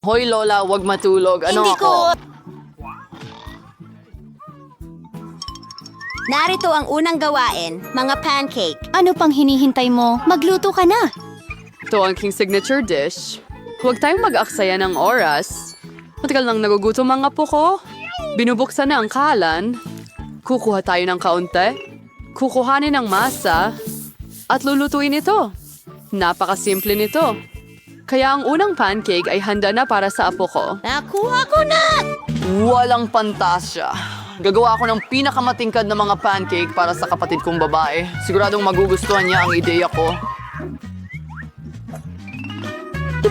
Hoy Lola, wag matulog. Ano Hindi ako? ko... Narito ang unang gawain, mga pancake. Ano pang hinihintay mo? Magluto ka na. Ito ang king signature dish. Huwag tayong mag-aksaya ng oras. Matagal nang nagugutom mga puko. Binubuksan na ang kalan. Kukuha tayo ng kaunti. Kukuhanin ang masa. At lulutuin ito. Napakasimple nito. Kaya ang unang pancake ay handa na para sa apo ko. Nakuha ko na! Walang pantasya. Gagawa ako ng pinakamatingkad na mga pancake para sa kapatid kong babae. Siguradong magugustuhan niya ang ideya ko.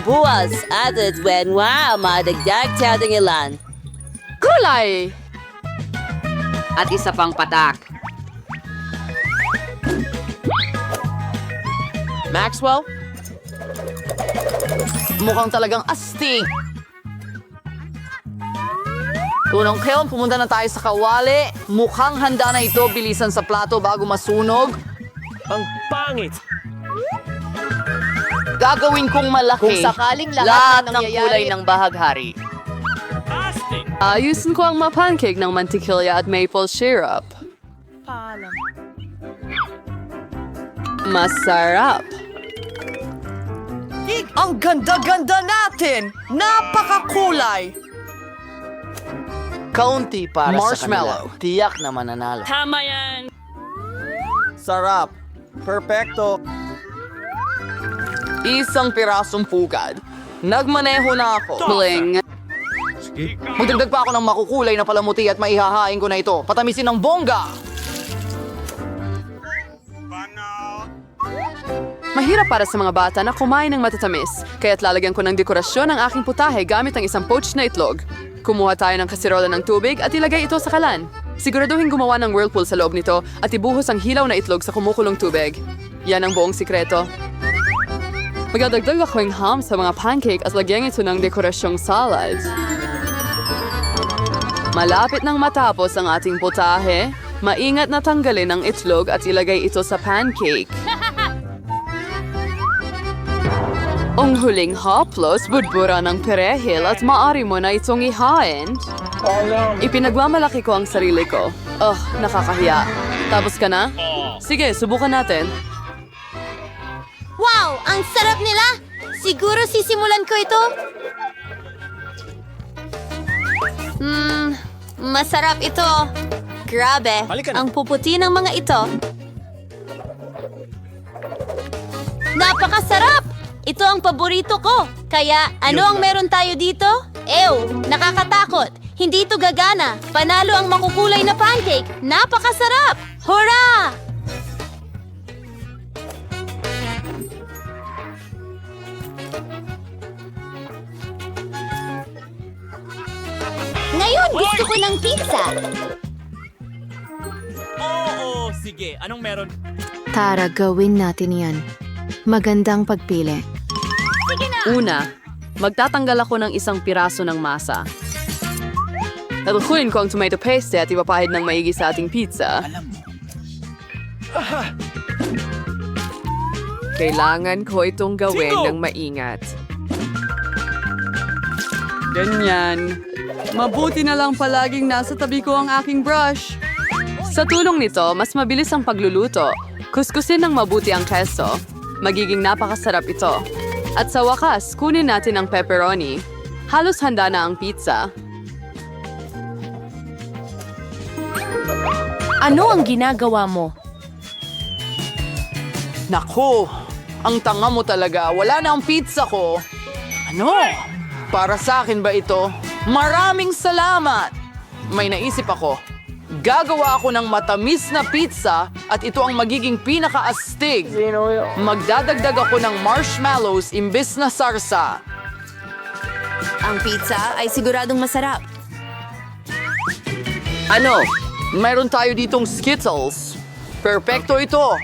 Buwas at when madagdag siya ng ilan. Kulay! At isa pang patak. Maxwell? Mukhang talagang astig. Tunong Keon, pumunta na tayo sa kawali. Mukhang handa na ito. Bilisan sa plato bago masunog. Ang pangit! Gagawin kong malaki. Kung sakaling lahat Lahat ng ng nangyayari- kulay ng bahaghari. Astig! Ayusin ko ang mga pancake ng mantikilya at maple syrup. Masarap. Ang ganda-ganda natin! Napakakulay! Kaunti para Marshmallow. sa kanila. Tiyak na mananalo. Tama yan! Sarap. Perfecto. Isang pirasong pugad. Nagmaneho na ako. Bling. Magdagdag pa ako ng makukulay na palamuti at maihahain ko na ito. Patamisin ng bongga! Mahirap para sa mga bata na kumain ng matatamis, kaya't lalagyan ko ng dekorasyon ang aking putahe gamit ang isang poached na itlog. Kumuha tayo ng kasirola ng tubig at ilagay ito sa kalan. Siguraduhin gumawa ng whirlpool sa loob nito at ibuhos ang hilaw na itlog sa kumukulong tubig. Yan ang buong sikreto. Magdadagdag ako ng ham sa mga pancake at lagyan ito ng dekorasyong salad. Malapit nang matapos ang ating putahe, maingat na tanggalin ang itlog at ilagay ito sa pancake. Ang huling haplos, budbura ng perehil at maaari mo na itong ihain. Ipinagmamalaki ko ang sarili ko. Nakakahiya. Tapos ka na? Sige, subukan natin. Wow! Ang sarap nila! Siguro sisimulan ko ito. Masarap ito. Grabe, Halika na. ang puputi ng mga ito. Napakasarap! Ito ang paborito ko. Kaya, ano ang meron tayo dito? Ew, nakakatakot. Hindi ito gagana. Panalo ang makukulay na pancake. Napakasarap! Hurra! Ngayon, gusto ko ng pizza. Oo, sige. Anong meron? Tara, gawin natin yan. Magandang pagpili. Una, magtatanggal ako ng isang piraso ng masa. Talukuin ko ang tomato paste at ipapahid ng maigi sa ating pizza. Kailangan ko itong gawin Cinco! ng maingat. Ganyan. Mabuti na lang palaging nasa tabi ko ang aking brush. Sa tulong nito, mas mabilis ang pagluluto. Kuskusin ng mabuti ang keso. Magiging napakasarap ito. At sa wakas, kunin natin ang pepperoni. Halos handa na ang pizza. Ano ang ginagawa mo? Naku, ang tanga mo talaga. Wala na ang pizza ko. Ano? Para sa akin ba ito? Maraming salamat! May naisip ako. Gagawa ako ng matamis na pizza at ito ang magiging pinakaastig. Magdadagdag ako ng marshmallows imbes na sarsa. Ang pizza ay siguradong masarap. Ano? Mayroon tayo ditong Skittles. Perpekto ito.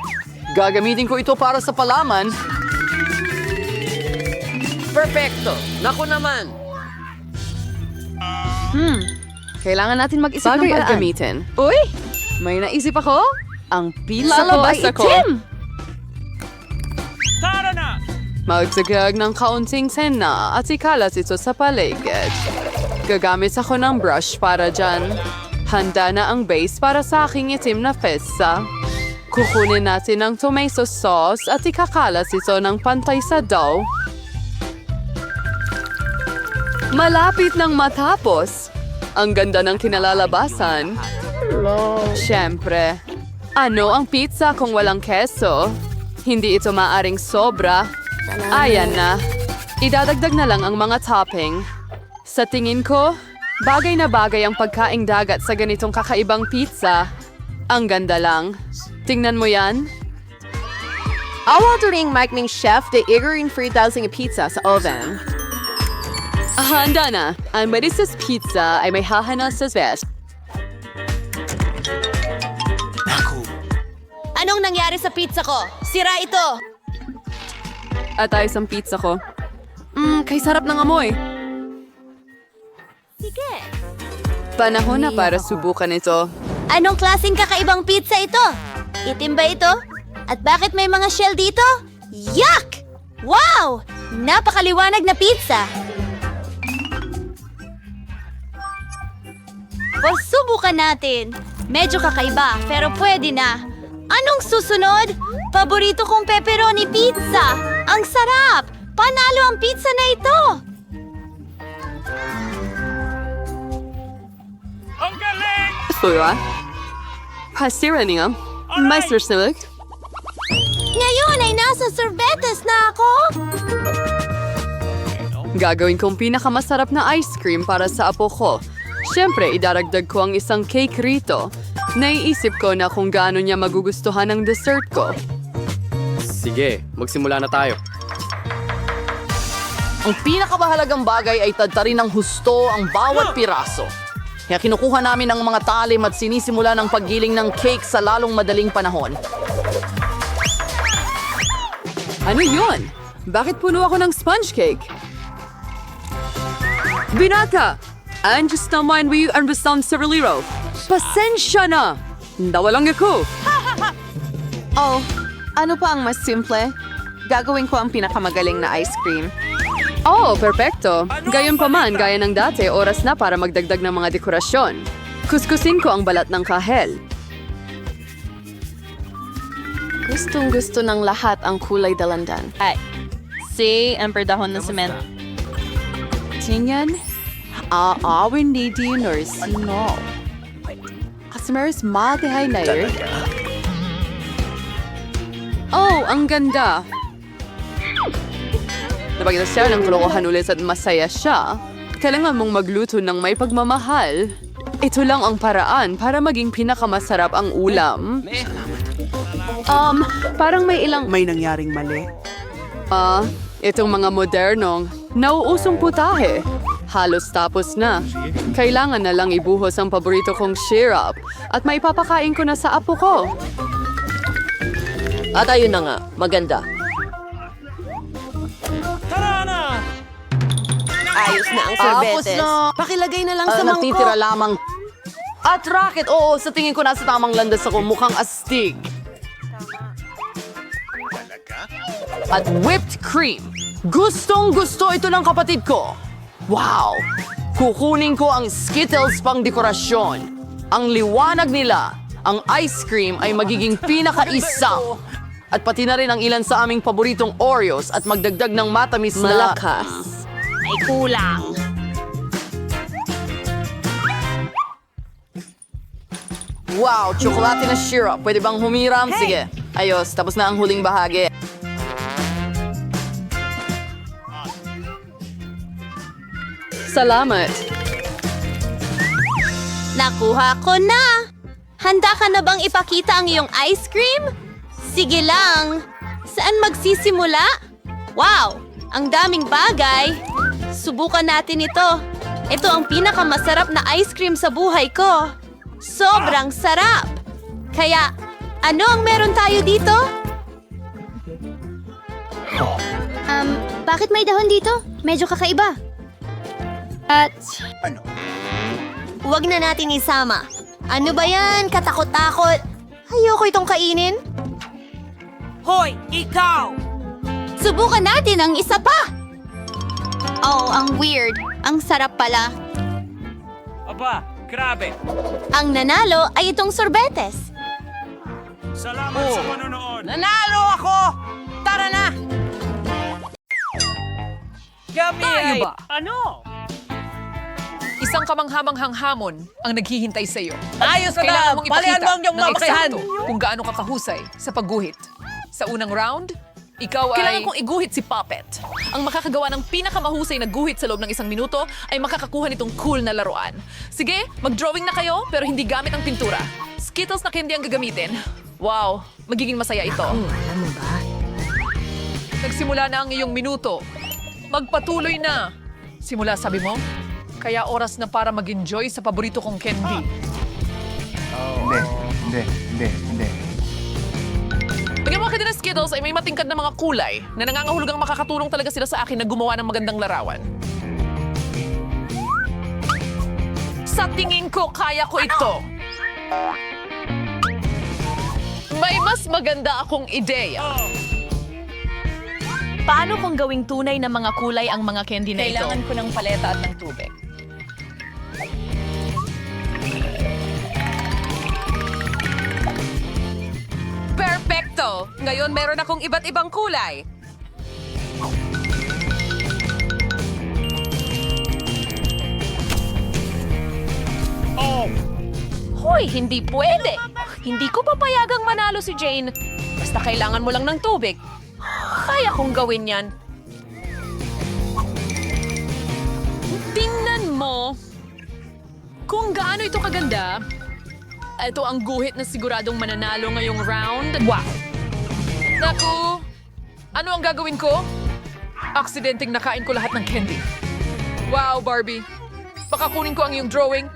Gagamitin ko ito para sa palaman. Perfecto. Naku naman. Kailangan natin mag-isip ng paraan. Gamitin. Uy! May naisip ako? Ang pizza ko Lalabas ay ako. itim! Tara na! Magdagdag ng kaunting sena at ikalat ito sa paligid. Gagamit ako ng brush para dyan. Handa na ang base para sa aking itim na pizza. Kukunin natin ang tomato sauce at ikakalat ito ng pantay sa dough. Malapit nang matapos. Ang ganda ng kinalalabasan. Siyempre. Ano ang pizza kung walang keso? Hindi ito maaring sobra. Ayan na. Idadagdag na lang ang mga topping. Sa tingin ko, bagay na bagay ang pagkaing dagat sa ganitong kakaibang pizza. Ang ganda lang. Tingnan mo yan. Awardering Mike Chef de Igorin 3,000 pizza sa oven. Handa na. Ang Marissa's Pizza ay may hahana sa best. Anong nangyari sa pizza ko? Sira ito! At ayos ang pizza ko. Kay sarap ng amoy. Sige. Panahon na para subukan ito. Anong klaseng kakaibang pizza ito? Itim ba ito? At bakit may mga shell dito? Yuck! Wow! Napakaliwanag na pizza! Pasubukan natin. Medyo kakaiba, pero pwede na. Anong susunod? Paborito kong pepperoni pizza! Ang sarap! Panalo ang pizza na ito! Ang galing! Sura? Pasira niya. Meister Silik. Ngayon ay nasa sorbetes na ako! Gagawin kong pinakamasarap na ice cream para sa apo ko. Siyempre, idaragdag ko ang isang cake rito. Naiisip ko na kung gaano niya magugustuhan ang dessert ko. Sige, magsimula na tayo. Ang pinakamahalagang bagay ay tadtarin ng husto ang bawat piraso. Kaya kinukuha namin ang mga talim at sinisimula ng paggiling ng cake sa lalong madaling panahon. Ano yun? Bakit puno ako ng sponge cake? Binata! Andiyan naman we ang basang sa reliro. Pasensya na! Nawalang ako! Oh, ano pa ang mas simple? Gagawin ko ang pinakamagaling na ice cream. Oh, perpekto. Gayon pa man, gaya ng dati, oras na para magdagdag ng mga dekorasyon. Kuskusin ko ang balat ng kahel. Gustong-gusto ng lahat ang kulay dalandan. Ang perdahon ng semento. Tingnan. Aawin ni dinner sino. Customers matihay na yun. Oh, ang ganda. Napagkita siya ng kalokohan ulit at masaya siya. Kailangan mong magluto ng may pagmamahal. Ito lang ang paraan para maging pinakamasarap ang ulam. Parang may ilang... May nangyaring mali. Itong mga modernong, nauusong putahe. Halos tapos na. Kailangan na lang ibuhos ang paborito kong syrup at maipapakain ko na sa apo ko. At ayun na nga, maganda. Tara na! Ayos na ang sorbetes. Pakilagay na lang sa mangkok. Natitira lamang. At racket, oo, sa tingin ko nasa tamang landas ako, mukhang astig. At whipped cream. Gustong gusto ito ng kapatid ko. Wow! Kukunin ko ang Skittles pang dekorasyon. Ang liwanag nila, ang ice cream ay magiging pinakaisaw. At pati na rin ang ilan sa aming paboritong Oreos at magdagdag ng matamis na... Malakas. May kulang. Wow, tsokolate na syrup. Pwede bang humiram? Sige. Ayos, tapos na ang huling bahagi. Salamat. Nakuha ko na! Handa ka na bang ipakita ang iyong ice cream? Sige lang. Saan magsisimula? Wow! Ang daming bagay. Subukan natin ito. Ito ang pinakamasarap na ice cream sa buhay ko. Sobrang sarap! Kaya, ano ang meron tayo dito? Bakit may dahon dito? Medyo kakaiba. At... Huwag na natin isama. Ano ba yan? Katakot-takot. Ayoko itong kainin. Hoy, ikaw! Subukan natin ang isa pa! Oh, ang weird. Ang sarap pala. Aba, grabe. Ang nanalo ay itong sorbetes. Salamat sa panonood. Nanalo ako! Tara na! Tayo ba? Ano? Isang kamanghamanghang hamon ang naghihintay sa iyo. Ayos ka Kailangan na! mong Palihan ipakita mo ang iyong ng mamasahan! eksakto kung gaano ka kahusay sa pagguhit. Sa unang round, ikaw ay... Kailangan kong iguhit si Puppet. Ang makakagawa ng pinakamahusay na guhit sa loob ng 1 minuto ay makakakuha nitong cool na laruan. Sige, mag-drawing na kayo pero hindi gamit ang pintura. Skittles na candy ang gagamitin. Wow, magiging masaya ito. Nagsimula na ang iyong minuto. Magpatuloy na. Simula, sabi mo? Kaya oras na para mag-enjoy sa paborito kong candy. Hindi. Bigyan mo kita ng Skittles ay may matingkad na mga kulay na nangangahulugang makakatulong talaga sila sa akin na gumawa ng magandang larawan. Sa tingin ko, kaya ko ito. May mas maganda akong ideya. Paano kung gawing tunay na mga kulay ang mga candy na ito? Kailangan ko ng paleta at ng tubig. Perfecto! Ngayon meron akong iba't ibang kulay. Hoy, hindi pwede. Hindi ko papayagang manalo si Jane. Basta kailangan mo lang ng tubig. Kaya kong gawin yan. Tingnan mo kung gaano ito kaganda. Ito ang guhit na siguradong mananalo ngayong round. Wow! Naku! Ano ang gagawin ko? Aksidenteng nakain ko lahat ng candy. Wow, Barbie! Baka kunin ko ang iyong drawing.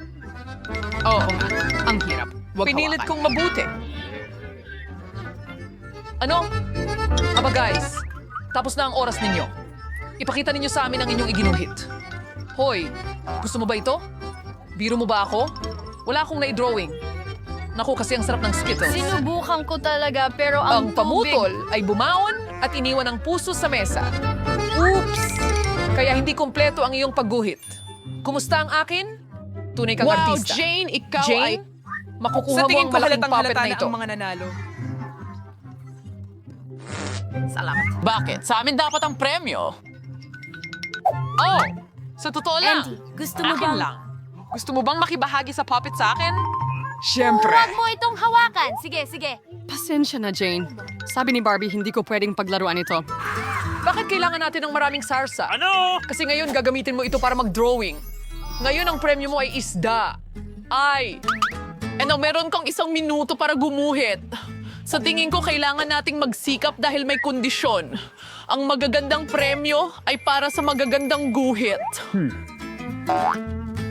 Oo nga, ang hirap. Pinilit kong mabuti. Ano? Aba guys, tapos na ang oras ninyo. Ipakita ninyo sa amin ang inyong iginuhit. Hoy, gusto mo ba ito? Biro mo ba ako? Wala akong na-drawing. Naku, kasi ang sarap ng Skittles. Sinubukan ko talaga pero Ang pamutol ay bumaon at iniwan ang puso sa mesa. Oops! Kaya hindi kompleto ang iyong pagguhit. Kumusta ang akin? Tunay kang artista. Jane, ikaw Jane? ay... Makukuha mo ang malaking puppet na ito. nanalo. Salamat. Bakit? Sa amin dapat ang premyo. Oh, sa totoo lang. Andy, gusto mo Akin bang... lang. Gusto mo bang makibahagi sa puppet sa akin? Siyempre. Huwag mo itong hawakan. Sige, sige. Pasensya na, Jane. Sabi ni Barbie, hindi ko pwedeng paglaruan ito. Bakit kailangan natin ng maraming sarsa? Ano? Kasi ngayon gagamitin mo ito para mag-drawing. Ngayon ang premyo mo ay isda. Ay! Ano, meron kang 1 minuto para gumuhit. Sa tingin ko, kailangan nating magsikap dahil may kondisyon. Ang magagandang premyo ay para sa magagandang guhit.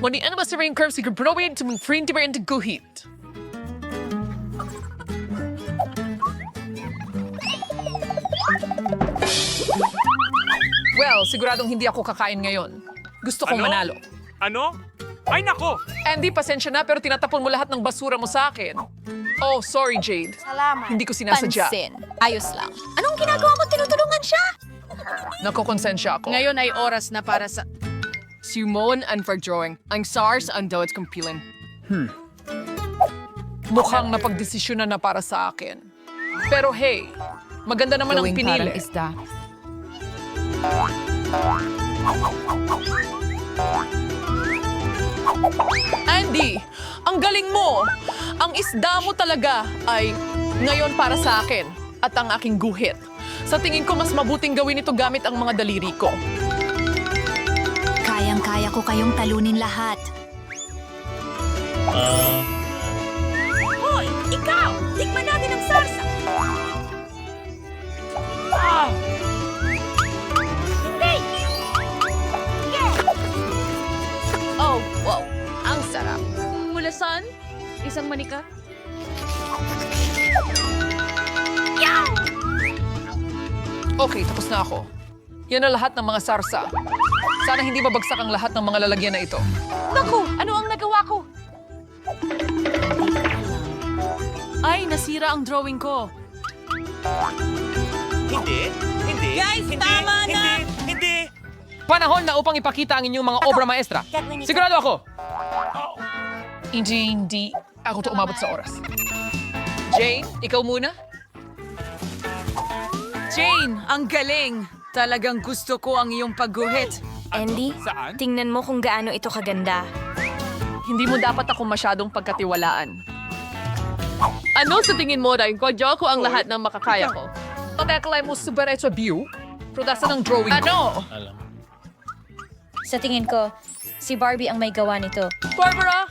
When the anniversary curves, you can probe to move free into guhit. Well, siguradong hindi ako kakain ngayon. Gusto kong manalo. Ano? Ay nako! Andy, pasensya na pero tinatapon mo lahat ng basura mo sa akin. Oh, sorry, Jade. Salamat. Hindi ko sinasadya. Ayos lang. Anong ginagawa mo? Tinutulungan siya? Nakokonsensya ako. Ngayon ay oras na para sa... Simone and for drawing. Ang SARS ang daw compilin. Mukhang napagdesisyonan na para sa akin. Pero hey, maganda naman ang pinili. isda. Andy, ang galing mo! Ang isda mo talaga ay ngayon para sa akin at ang aking guhit. Sa tingin ko, mas mabuting gawin ito gamit ang mga daliri ko. Kayang-kaya ko kayong talunin lahat. Hoy, ikaw! Tikman natin ang sarsa. Hindi! Oh, wow. Ang sarap. Mulasan? Isang manika? Okay, tapos na ako. Yan ang lahat ng mga sarsa. Sana hindi babagsak ang lahat ng mga lalagyan na ito. Naku! Ano ang nagawa ko? Ay, nasira ang drawing ko. Hindi. Guys, tama na! Hindi! Panahon na upang ipakita ang inyong mga obra maestra. Sigurado ako. Hindi. Ako to umabot sa oras. Jane, ikaw muna? Jane, ang galing! Talagang gusto ko ang iyong pagguhit. Andy, Saan? tingnan mo kung gaano ito kaganda. Hindi mo dapat ako masyadong pagkatiwalaan. Ano sa tingin mo, Ryan? Kodyo ko ang lahat ng makakaya ko. Pateklay mo super sa view? Prodasa ng drawing ko. Ano? Sa tingin ko, si Barbie ang may gawa nito. Barbara,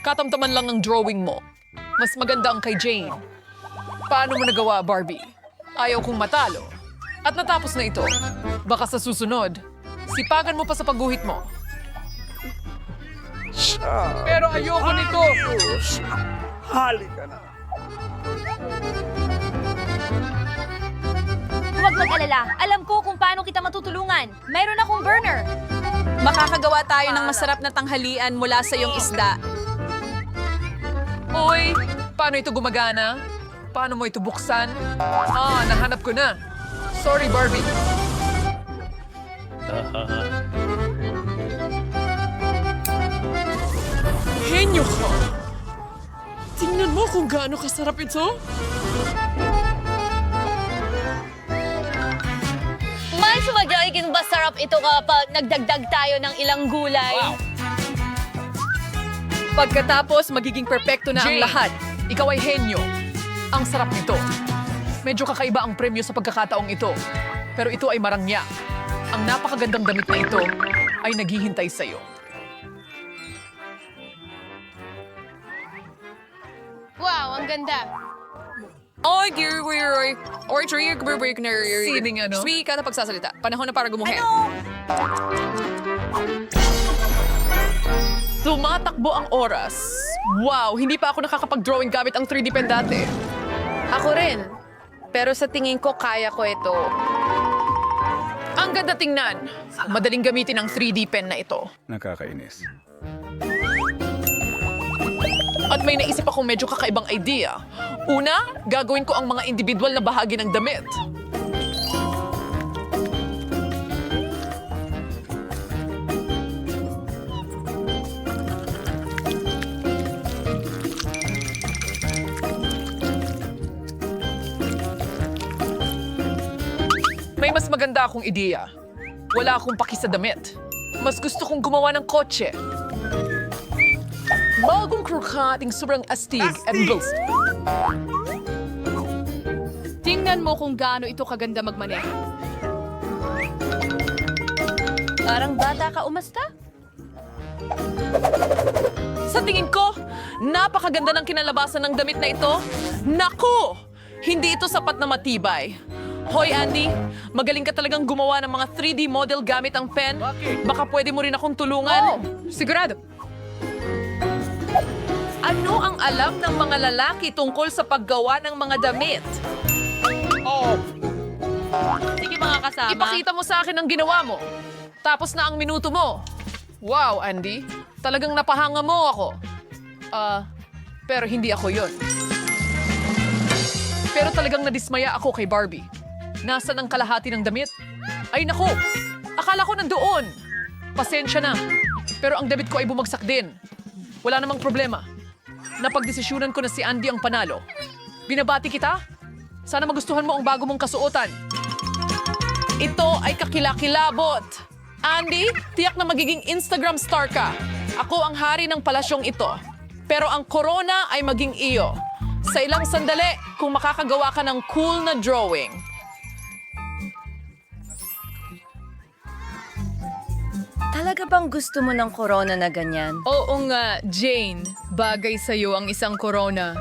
katamtaman lang ang drawing mo. Mas maganda ang kay Jane. Paano mo nagawa, Barbie? Ayaw kong matalo. At natapos na ito. Baka sa susunod, sipagan mo pa sa pagguhit mo. Pero ayoko nito. Halika na. Huwag mag-alala. Alam ko kung paano kita matutulungan. Mayroon akong burner. Makakagawa tayo ng masarap na tanghalian mula sa iyong isda. Uy, paano ito gumagana? Paano mo ito buksan? Nahanap ko na. Sorry, Barbie. Henyo ka! Tingnan mo kung gaano kasarap ito. Mas magiging masarap ito kapag nagdagdag tayo ng ilang gulay. Pagkatapos, magiging perpekto na ang Jane. lahat. Ikaw ay henyo. Ang sarap nito. Medyo kakaiba ang premyo sa pagkakataong ito. Pero ito ay marangya. Ang napakagandang damit na ito ay naghihintay sa'yo. Wow, ang ganda. Oy, dear, we're or tree, break na Sining ano? Sweet ka na pagsasalita. Panahon na para gumuhin. Tumatakbo ang oras. Wow, hindi pa ako nakakapag-drawing gamit ang 3D pen dati. Ako rin. Pero sa tingin ko, kaya ko ito. Ang ganda tingnan. Madaling gamitin ang 3D pen na ito. Nakakainis. At may naisip akong medyo kakaibang idea. Una, gagawin ko ang mga individual na bahagi ng damit. May mas maganda akong ideya. Wala akong paki sa damit. Mas gusto kong gumawa ng kotse. Bagong krokating sobrang astig at ghost. Tingnan mo kung gaano ito kaganda magmaneho. Parang bata ka umasta? Sa tingin ko, napakaganda ng kinalabasan ng damit na ito. Naku! Hindi ito sapat na matibay. Hoy, Andy, magaling ka talagang gumawa ng mga 3D model gamit ang pen. Baka pwede mo rin akong tulungan. Sigurado. Ano ang alam ng mga lalaki tungkol sa paggawa ng mga damit? Sige mga kasama. Ipakita mo sa akin ang ginawa mo. Tapos na ang minuto mo. Wow, Andy. Talagang napahanga mo ako. Pero hindi ako yon. Pero talagang nadismaya ako kay Barbie. Nasaan ang kalahati ng damit? Ay naku, akala ko nandoon. Pasensya na. Pero ang damit ko ay bumagsak din. Wala namang problema. Napagdesisyonan ko na si Andy ang panalo. Binabati kita. Sana magustuhan mo ang bago mong kasuotan. Ito ay kakilakilabot. Andy, tiyak na magiging Instagram star ka. Ako ang hari ng palasyong ito. Pero ang corona ay maging iyo. Sa ilang sandali, kung makakagawa ka ng cool na drawing. Talaga bang gusto mo ng corona na ganyan? Oo nga, Jane. Bagay sa'yo ang isang corona.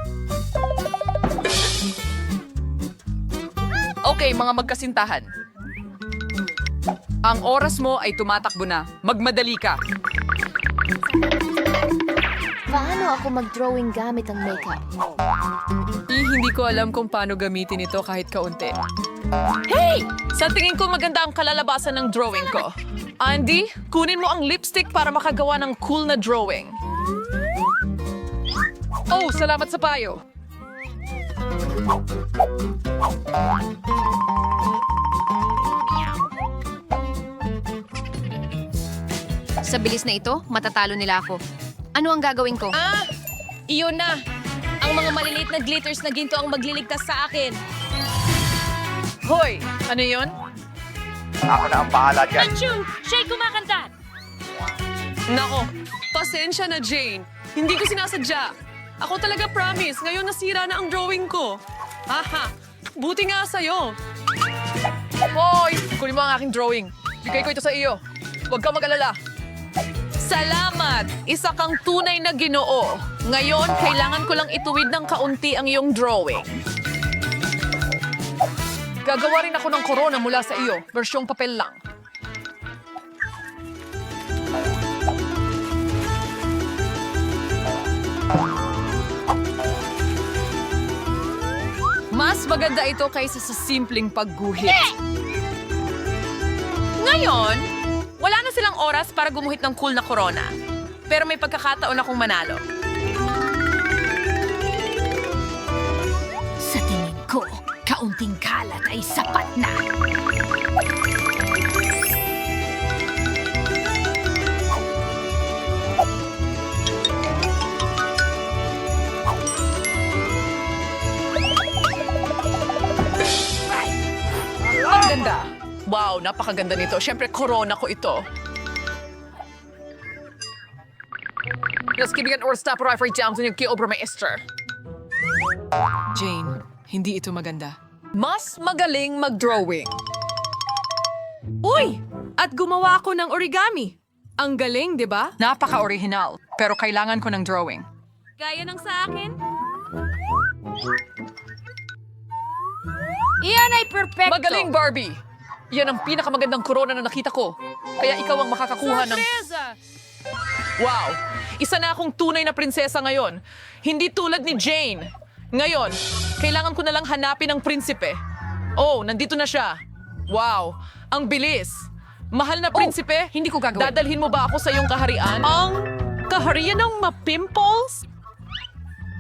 Okay, mga magkasintahan. Ang oras mo ay tumatakbo na. Magmadali ka. Paano ako mag-drawing gamit ang makeup? Hindi ko alam kung paano gamitin ito kahit kaunti. Hey! Sa tingin ko maganda ang kalalabasan ng drawing ko. Andy, kunin mo ang lipstick para makagawa ng cool na drawing. Oh, salamat sa payo. Sa bilis na ito, matatalo nila ako. Ano ang gagawin ko? Iyon na! Ang mga maliliit na glitters na ginto ang magliligtas sa akin. Hoy! Ano yun? Ako na ang bahala dyan. Achoo! Siya'y kumakanta! Nako, pasensya na, Jane. Hindi ko sinasadya. Ako talaga promise, ngayon nasira na ang drawing ko. Haha, buti nga sa'yo. Hoy, kunin mo ang aking drawing. Bigay ko ito sa iyo. Huwag kang mag-alala. Salamat! Isa kang tunay na Ginoo. Ngayon, kailangan ko lang ituwid ng kaunti ang iyong drawing. Gagawa rin ako ng corona mula sa iyo. Versyong papel lang. Mas maganda ito kaysa sa simpleng pagguhit. Ngayon, wala na silang oras para gumuhit ng cool na corona. Pero may pagkakataon akong manalo. Sa tingin ko, kaunting kalat ay sapat na. Ang ganda! Wow, napakaganda nito. Siyempre, corona ko ito. Let's give it or stop right for jams on yung kiobra maestra. Jane, hindi ito maganda. Mas magaling mag-drawing. Uy! At gumawa ako ng origami. Ang galing, di ba? Napaka-original, pero kailangan ko ng drawing. Gaya ng sa akin? Iyan ay perfecto! Magaling, Barbie! Yan ang pinakamagandang corona na nakita ko. Kaya ikaw ang makakakuha ng... Wow! Isa na akong tunay na prinsesa ngayon. Hindi tulad ni Jane. Ngayon, kailangan ko na lang hanapin ang prinsipe. Oh, nandito na siya. Wow! Ang bilis! Mahal na prinsipe, hindi ko gagawin. Dadalhin mo ba ako sa iyong kaharian? Ang kaharian ng ma-pimples?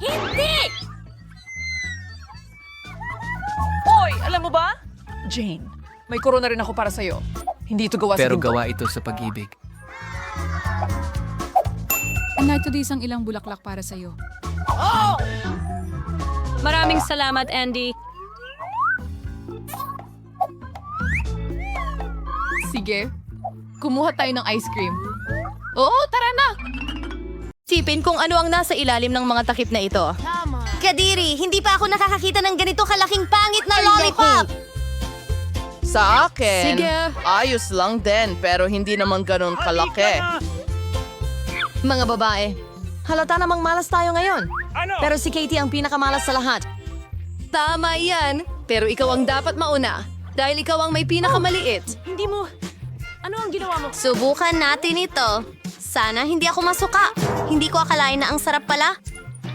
Hindi! Hoy, alam mo ba? Jane, may corona rin ako para sa'yo. Hindi ito gawa sa Pero ginto. gawa ito sa pag-ibig. Narito di isang ilang bulaklak para sa'yo. Maraming salamat, Andy. Sige, kumuha tayo ng ice cream. Oo, tara na! Tipin kung ano ang nasa ilalim ng mga takip na ito. Kadiri, hindi pa ako nakakakita ng ganito kalaking pangit na lollipop! Sa akin, Sige. ayos lang din, pero hindi naman ganun kalaki. Mga babae, halata namang malas tayo ngayon. Ano? Pero si Katie ang pinakamalas sa lahat. Tama yan, pero ikaw ang dapat mauna. Dahil ikaw ang may pinakamaliit. Hindi mo... Ano ang ginawa mo? Subukan natin ito. Sana hindi ako masuka. Hindi ko akalain na ang sarap pala.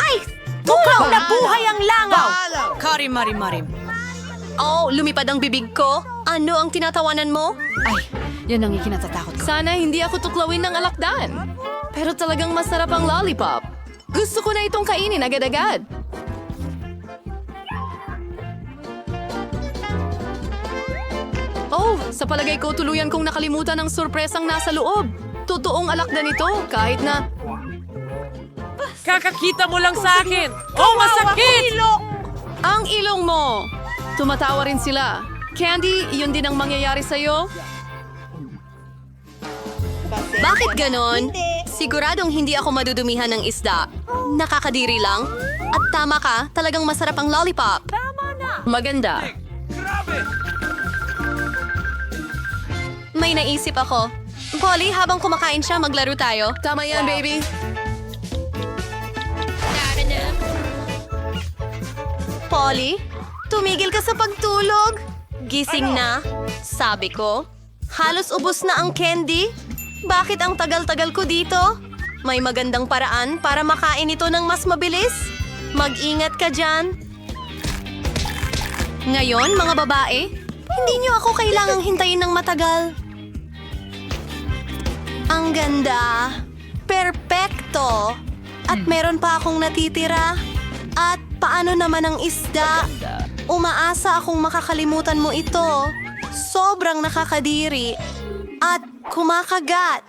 Ay! Mukhang nabuhay ang langaw! Karim-marim-marim. Oh, lumipad ang bibig ko. Ano ang tinatawanan mo? Ay, yan ang ikinatatakot ko. Sana hindi ako tuklawin ng alakdan. Pero talagang masarap ang lollipop. Gusto ko na itong kainin agad-agad. Oh, sa palagay ko tuluyan kong nakalimutan ang sorpresang nasa loob. Totoong alakdan ito kahit na... Kakakita mo lang sa akin! Oh, masakit! Ang ilong mo! Tumatawa rin sila. Candy, yun din ang mangyayari sa'yo? Bakit ganon? Siguradong hindi ako madudumihan ng isda. Nakakadiri lang. At tama ka, talagang masarap ang lollipop. Maganda. May naisip ako. Polly, habang kumakain siya, maglaro tayo. Tama yan, baby. Polly, tumigil ka sa pagtulog. Gising na, sabi ko. Halos ubos na ang candy. Bakit ang tagal-tagal ko dito? May magandang paraan para makain ito ng mas mabilis. Mag-ingat ka dyan. Ngayon, mga babae, hindi niyo ako kailangang hintayin ng matagal. Ang ganda. Perpekto. At meron pa akong natitira. At paano naman ang isda? Umaasa akong makakalimutan mo ito. Sobrang nakakadiri. At kumakagat.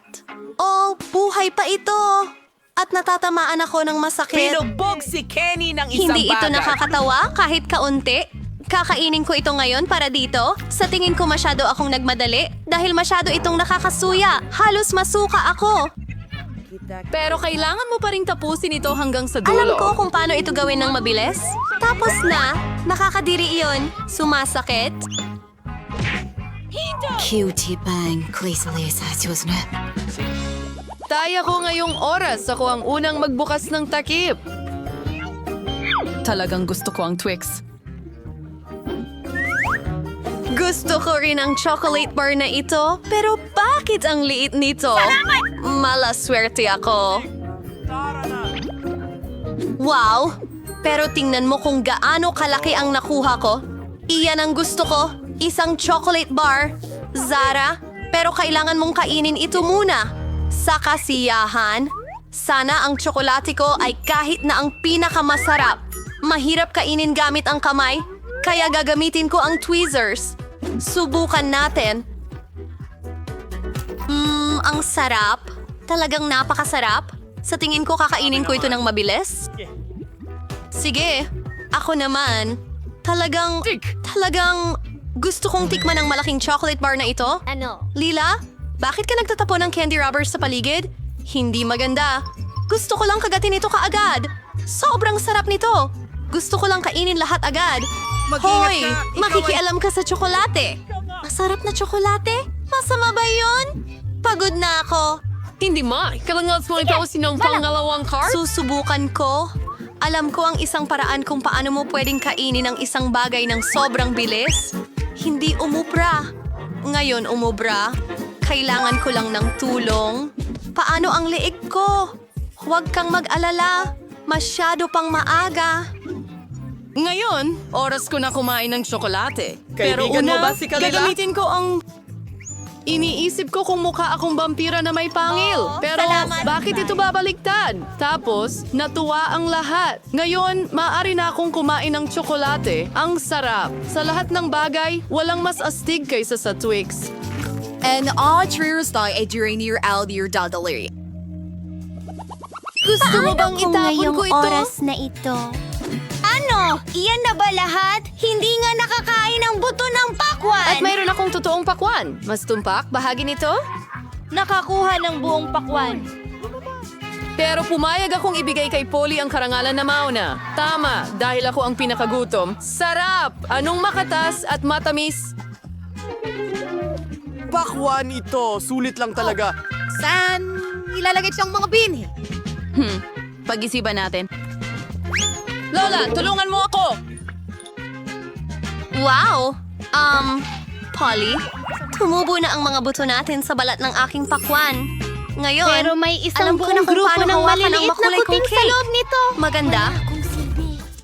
Oh, buhay pa ito. At natatamaan ako ng masakit. Pinubog si Kenny ng isang Hindi ito bagay. nakakatawa kahit kaunti. Kakainin ko ito ngayon para dito. Sa tingin ko masyado akong nagmadali dahil masyado itong nakakasuya. Halos masuka ako. Pero kailangan mo pa ring tapusin ito hanggang sa dulo. Alam ko kung paano ito gawin ng mabilis. Tapos na, nakakadiri iyon. Sumasakit. Cutie bang, Taya ko ngayong oras. Ako ang unang magbukas ng takip. Talagang gusto ko ang Twix. Gusto ko rin ang chocolate bar na ito, pero bakit ang liit nito? Malaswerte ako. Wow! Pero tingnan mo kung gaano kalaki ang nakuha ko. Iyan ang gusto ko, isang chocolate bar. Zara, pero kailangan mong kainin ito muna. Sa kasiyahan, sana ang tsokolate ko ay kahit na ang pinakamasarap. Mahirap kainin gamit ang kamay, kaya gagamitin ko ang tweezers. Subukan natin. Ang sarap. Talagang napakasarap. Sa tingin ko kakainin ko ito ng mabilis. Sige, ako naman. Talagang gusto kong tikman ang malaking chocolate bar na ito. Ano? Lila, bakit ka nagtatapon ng candy rubbers sa paligid? Hindi maganda. Gusto ko lang kagatin ito kaagad. Sobrang sarap nito. Gusto ko lang kainin lahat agad. Hoy, makikialam ka sa tsokolate. Masarap na tsokolate? Masama ba yun? Pagod na ako. Hindi ma, kailangan mo itapusin ng pangalawang card? Susubukan ko. Alam ko ang isang paraan kung paano mo pwedeng kainin ang isang bagay ng sobrang bilis. Hindi umubra. Ngayon umubra. Kailangan ko lang ng tulong. Paano ang leeg ko? Huwag kang mag-alala. Masyado pang maaga. Ngayon, oras ko na kumain ng tsokolate. Pero Kaibigan mo una, ba si Kalila? gagamitin ko ang... Iniisip ko kung mukha akong vampira na may pangil. Pero bakit ito babaliktad? Tapos, natuwa ang lahat. Ngayon, maaari na akong kumain ng tsokolate. Ang sarap. Sa lahat ng bagay, walang mas astig kaysa sa Twix. And all cheers tayo ay during your aldir dadali. Gusto mo bang itapon ko ito? na ito? Ano? Iyan na ba lahat? Hindi nga nakakain ang buto ng pakwan. At mayroon akong totoong pakwan. Mas tumpak, bahagi nito? Nakakuha ng buong pakwan. Pero pumayag akong ibigay kay Polly ang karangalan na mauna. Tama, dahil ako ang pinakagutom. Sarap! Anong makatas at matamis? Pakwan ito. Sulit lang talaga. Saan ilalagay siyang mga bini? Pag-isipan natin. Lola, tulungan mo ako! Wow! Polly, tumubo na ang mga buto natin sa balat ng aking pakwan. Ngayon, Pero may isang alam ko na buong kung grupo paano ng hawakan ang maliliit na makulay kong kuting sa cake. loob nito. Maganda.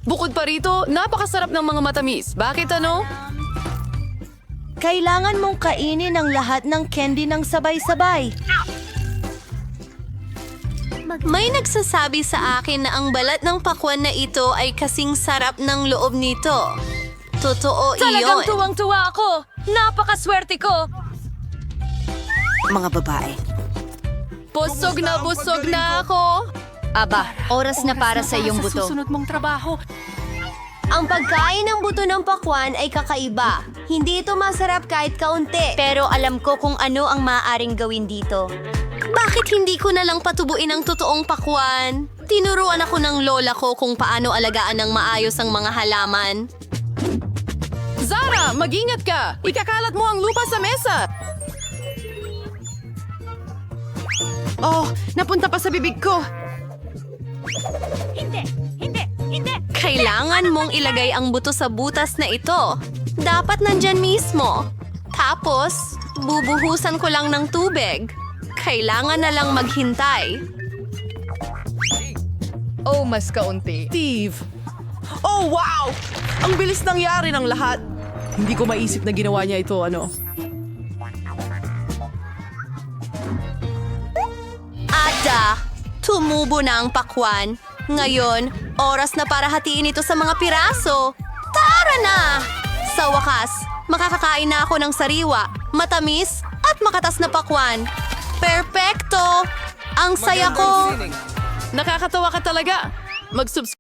Bukod pa rito, napakasarap ng mga matamis. Bakit ano? Kailangan mong kainin ang lahat ng candy ng sabay-sabay. May nagsasabi sa akin na ang balat ng pakwan na ito ay kasing sarap ng loob nito. Totoo Talagang iyon. tuwang-tuwa ako. Napakaswerte ko. Mga babae. Busog na ako. Aba, oras na para sa iyong buto. Ang pagkain ng buto ng pakwan ay kakaiba. Hindi ito masarap kahit kaunti. Pero alam ko kung ano ang maaaring gawin dito. Bakit hindi ko na lang patubuin ang totoong pakwan? Tinuruan ako ng lola ko kung paano alagaan ng maayos ang mga halaman. Zara, mag-ingat ka! Ikakalat mo ang lupa sa mesa! Oh, napunta pa sa bibig ko. Kailangan mong ilagay ang buto sa butas na ito. Dapat nandyan mismo. Tapos, bubuhusan ko lang ng tubig. Kailangan na lang maghintay. Oh, mas kaunti. Steve! Oh, wow! Ang bilis nangyari ng lahat. Hindi ko maisip na ginawa niya ito, ano? Ada, tumubo na ang pakwan. Ngayon, oras na para hatiin ito sa mga piraso. Tara na! Sa wakas, makakakain na ako ng sariwa, matamis at makatas na pakwan. Perpekto! Ang saya ko! Nakakatawa ka talaga. Mag-subscribe